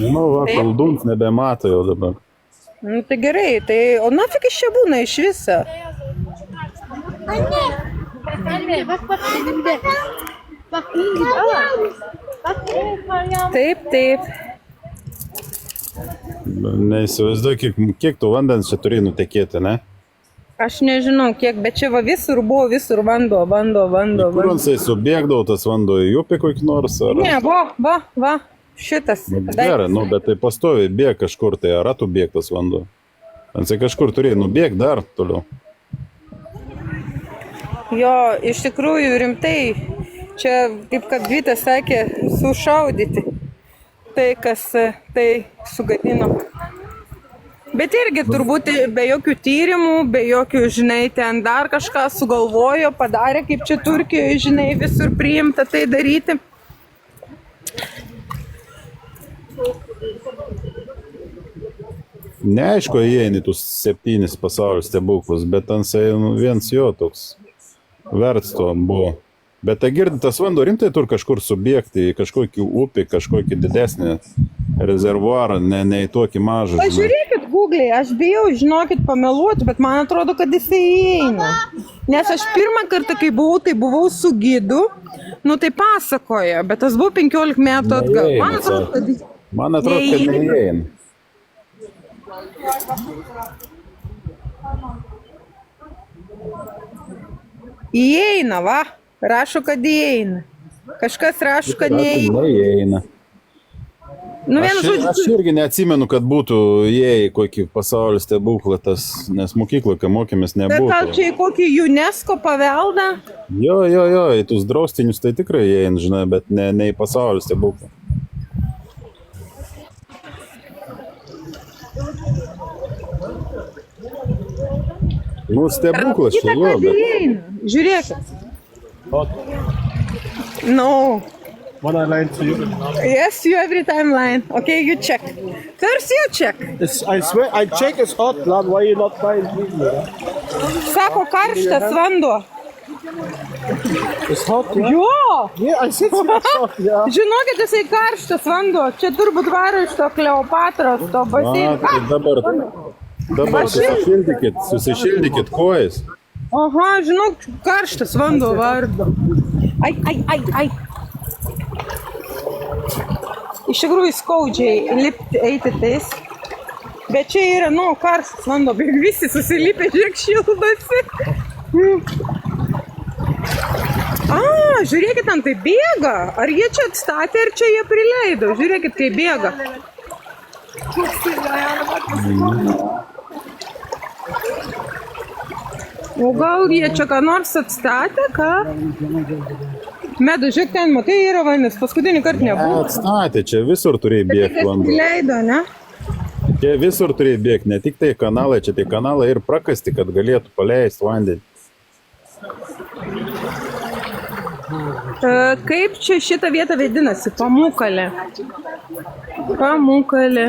Nu, va, koldūns nebemato jau dabar. Nu tai gerai, tai o nafik iš čia būna iš viso? Taip, taip. Neįsivaizduoju, kiek tų vandens čia turi nutekėti, ne? Aš nežinau kiek, bet čia va visur buvo, visur vanduo. Kur jisai subėgdavo tas vanduo į upę kokį nors? Ar... Ne, va, šitas. Nu, gerai, nu, bet tai pastoviai bėg kažkur, tai ar ratų bėg tas vanduo? Jisai kažkur turėjo nubėg dar toliau. Jo, iš tikrųjų rimtai, čia, kaip kad Vytas sakė, sušaudyti tai, kas tai sugadino. Bet irgi turbūt be jokių tyrimų, be jokių, žinai, ten dar kažką sugalvojo, padarė, kaip čia Turkijoje, žinai, visur priimta tai daryti. Neaišku, įeini tus 7 pasaulio stebuklus, bet ten viens jo toks verts to buvo. Bet tai girdi, tas vanduo rimtai turi kažkur subėgti į kažkokį upį, kažkokį didesnį rezervuarą, ne į tokį mažą. Pažiūrėkit Google, aš bijau, žinokit, pameluoti, bet man atrodo, kad jisai įeina. Nes aš pirmą kartą, kai buvau, tai buvau su gidu, nu tai pasakoja, bet tas buvo 15 metų atgal. Man atrodo, kad neįeina. Įeina, va. Rašo, kad įeina. Kažkas rašo, kad neįeina. Neįeina. Nu, aš irgi neatsimenu, kad būtų įėję kokį pasaulio stebuklą, nes mokykloje, kai mokėmės, nebūtų. Bet gal čia į kokį UNESCO paveldą? Jo, į tus draustinius tai tikrai įeina, žinai, bet ne į pasaulio stebuklą. Nu, stebuklas čia, jo, bet... Žiūrėkit. No. When I line to you. Yes, you every time line. Okay, you check. First you check. I swear, I check it's hot, lad. Why you not buying me? Sako karštas vanduo. It's hot, yeah? Jo! Yeah, I said it's hot, yeah. Žinokit, jisai karštas vanduo. Čia turbūt varo iš to Kleopatros, to baseino. Tai dabar susišildykit kojas. Aha, žinok, karštas vanduo vardo. Ai. Iš tikrųjų skaudžiai lipti, eiti tais. Bet čia yra, nu, karštas vanduo, bet visi susilipę, žiūrėk, šildosi. Žiūrėkit, ant tai bėga. Ar jie čia atstatė, ar čia jie prileido? Žiūrėkit, kaip bėga. O gal jie čia ką nors atstatė, ką? Medu, žiūrėk, ten, matai, yra vandens, paskutinį kartą nebuvo. Atstatė, čia visur turėjo bėgti vanduo. Prileido, ne? Čia visur turėjo bėgti, ne tik tai kanalai, čia tai kanalai ir prakasti, kad galėtų paleisti vandenį. Kaip čia šitą vietą vadinasi? Pamukalė. Pamukalė.